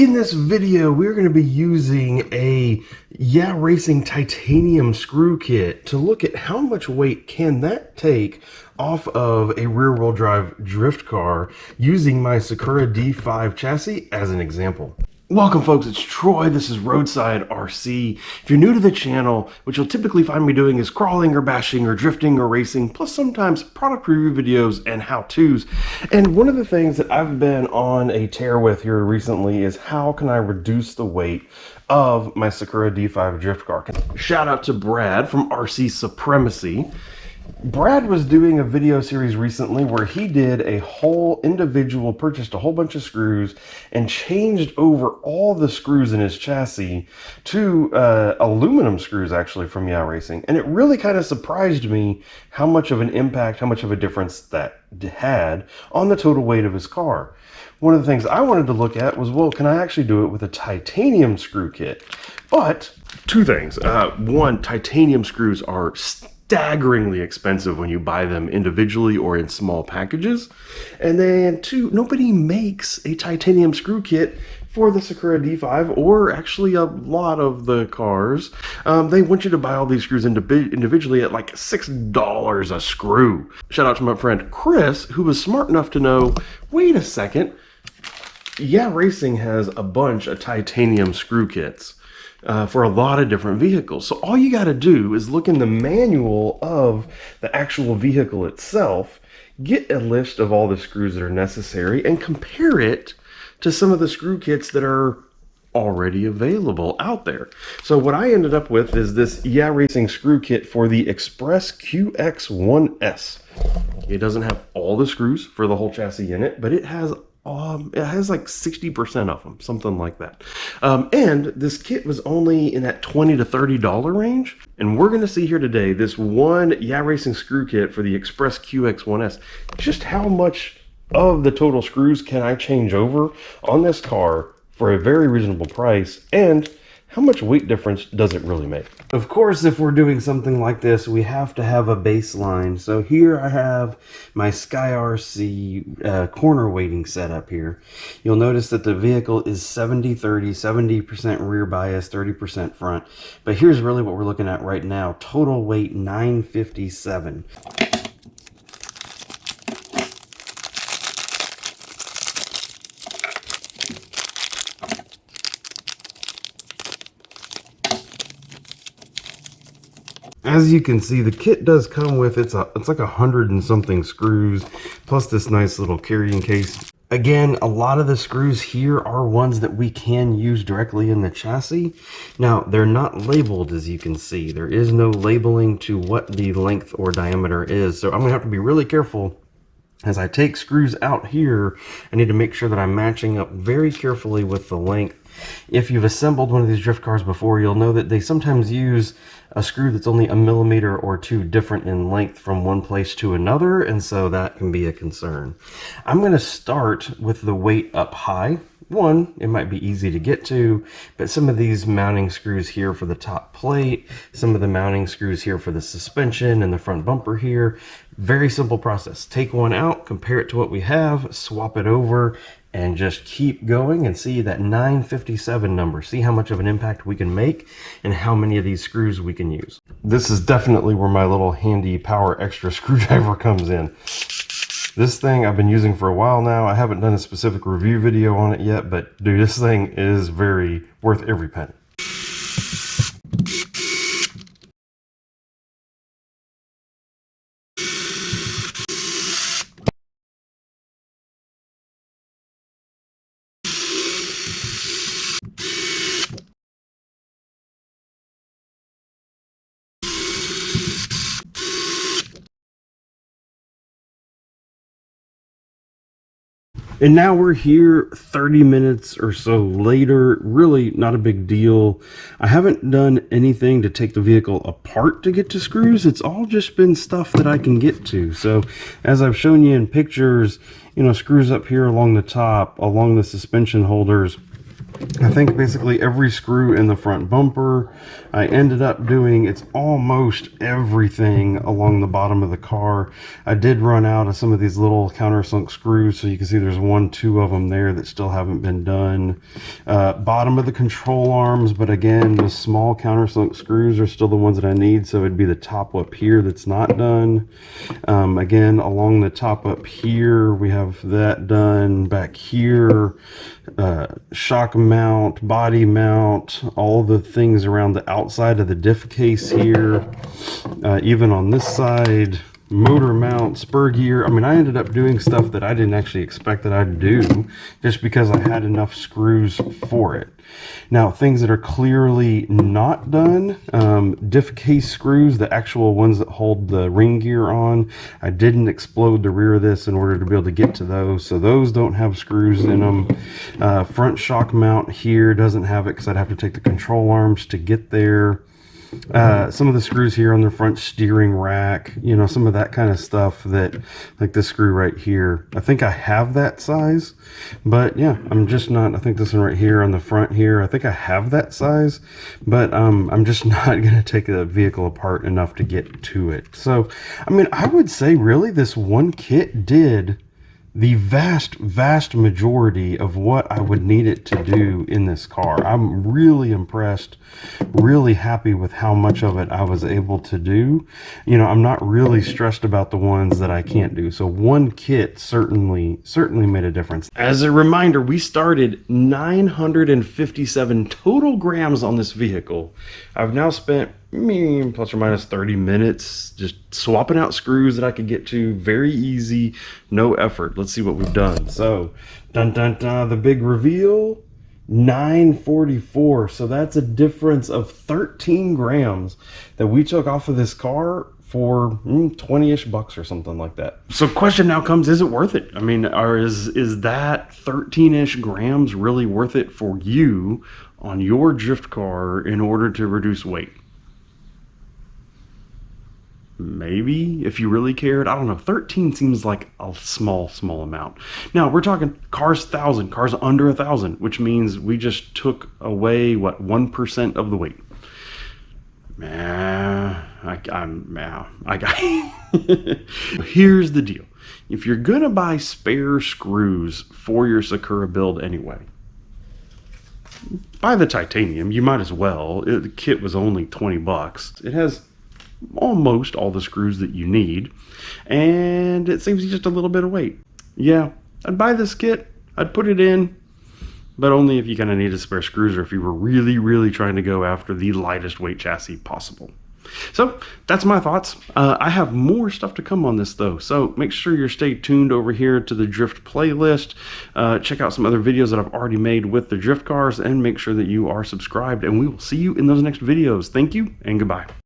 In this video, we're going to be using a Racing titanium screw kit to look at how much weight can that take off of a rear-wheel drive drift car using my Sakura D5 chassis as an example. Welcome folks, it's Troy. This is Roadside RC. If you're new to the channel, what you'll typically find me doing is crawling or bashing or drifting or racing, plus sometimes product review videos and how-tos. And one of the things that I've been on a tear with here recently is how can I reduce the weight of my Sakura D5 drift car. Shout out to Brad from RC Supremacy. Brad was doing a video series recently where he did a whole individual, purchased a whole bunch of screws and changed over all the screws in his chassis to aluminum screws actually from Racing. And it really kind of surprised me how much of an impact, how much of a difference that had on the total weight of his car. One of the things I wanted to look at was, well, can I actually do it with a titanium screw kit? But two things. One, titanium screws are staggeringly expensive when you buy them individually or in small packages. And then two, nobody makes a titanium screw kit for the Sakura D5 or actually a lot of the cars. They want you to buy all these screws individually at like $6 a screw. Shout out to my friend Chris, who was smart enough to know, wait a second, Racing has a bunch of titanium screw kits for a lot of different vehicles. So all you got to do is look in the manual of the actual vehicle itself, get a list of all the screws that are necessary, and compare it to some of the screw kits that are already available out there. So what I ended up with is this Racing screw kit for the Express QX1S. It doesn't have all the screws for the whole chassis in it, but it has like 60% of them, something like that. And this kit was only in that $20 to $30 range. And we're going to see here today this one Racing screw kit for the Express QX1S. Just how much of the total screws can I change over on this car for a very reasonable price, and how much weight difference does it really make? Of course, if we're doing something like this, we have to have a baseline. So here I have my Sky RC corner weighting setup here. You'll notice that the vehicle is 70-30, 70% rear bias, 30% front. But here's really what we're looking at right now. Total weight 957. As you can see, the kit does come with, it's like 100 and something screws, plus this nice little carrying case. Again, a lot of the screws here are ones that we can use directly in the chassis. Now, they're not labeled, as you can see. There is no labeling to what the length or diameter is, so I'm gonna have to be really careful. As I take screws out here, I need to make sure that I'm matching up very carefully with the length. If you've assembled one of these drift cars before, you'll know that they sometimes use a screw that's only a millimeter or two different in length from one place to another, and so that can be a concern. I'm going to start with the weight up high. One, it might be easy to get to, but some of these mounting screws here for the top plate, some of the mounting screws here for the suspension and the front bumper here, very simple process. Take one out, compare it to what we have, swap it over, and just keep going and see that 957 number. See how much of an impact we can make and how many of these screws we can use. This is definitely where my little handy power extra screwdriver comes in. This thing I've been using for a while now. I haven't done a specific review video on it yet, but dude, this thing is very worth every penny. And now we're here 30 minutes or so later. Really not a big deal. I haven't done anything to take the vehicle apart to get to screws. It's all just been stuff that I can get to. So as I've shown you in pictures, you know, screws up here along the top, along the suspension holders, I think basically every screw in the front bumper. I ended up doing, it's almost everything along the bottom of the car. I did run out of some of these little countersunk screws, so you can see there's 1, 2 of them there that still haven't been done. Bottom of the control arms, but again, the small countersunk screws are still the ones that I need, so it'd be the top up here that's not done. Again, along the top up here, we have that done. Back here, shock mount, body mount, all the things around the outside of the diff case here, even on this side, motor mount, spur gear. I mean, I ended up doing stuff that I didn't actually expect that I'd do, just because I had enough screws for it. Now, things that are clearly not done, diff case screws, the actual ones that hold the ring gear on, I didn't explode the rear of this in order to be able to get to those, so those don't have screws in them. Front shock mount here doesn't have it because I'd have to take the control arms to get there. Some of the screws here on the front steering rack, you know, some of that kind of stuff, that like this screw right here, I think I have that size, but yeah, I'm just not. I think this one right here on the front here, I think I have that size, but I'm just not going to take the vehicle apart enough to get to it. So I mean, I would say really this one kit did the vast majority of what I would need it to do in this car. I'm really impressed, really happy with how much of it I was able to do. You know, I'm not really stressed about the ones that I can't do. So one kit certainly made a difference. As a reminder, we started 957 total grams on this vehicle. I've now spent plus or minus 30 minutes just swapping out screws that I could get to very easy, no effort. Let's see what we've done. So the big reveal, 944. So that's a difference of 13 grams that we took off of this car for 20-ish bucks or something like that. So question now comes, is it worth it? I mean, or is that 13-ish grams really worth it for you on your drift car in order to reduce weight? Maybe, if you really cared. I don't know. 13 seems like a small amount. Now we're talking cars 1,000, cars under 1,000, which means we just took away what, 1% of the weight. Here's the deal. If you're gonna buy spare screws for your Sakura build anyway, buy the titanium. You might as well. The kit was only 20 bucks. It has almost all the screws that you need, and it saves you just a little bit of weight. Yeah, I'd buy this kit, I'd put it in, but only if you kind of needed spare screws, or if you were really trying to go after the lightest weight chassis possible. So that's my thoughts. I have more stuff to come on this though, so make sure you're stay tuned over here to the Drift playlist. Check out some other videos that I've already made with the drift cars, and make sure that you are subscribed, and we will see you in those next videos. Thank you and goodbye.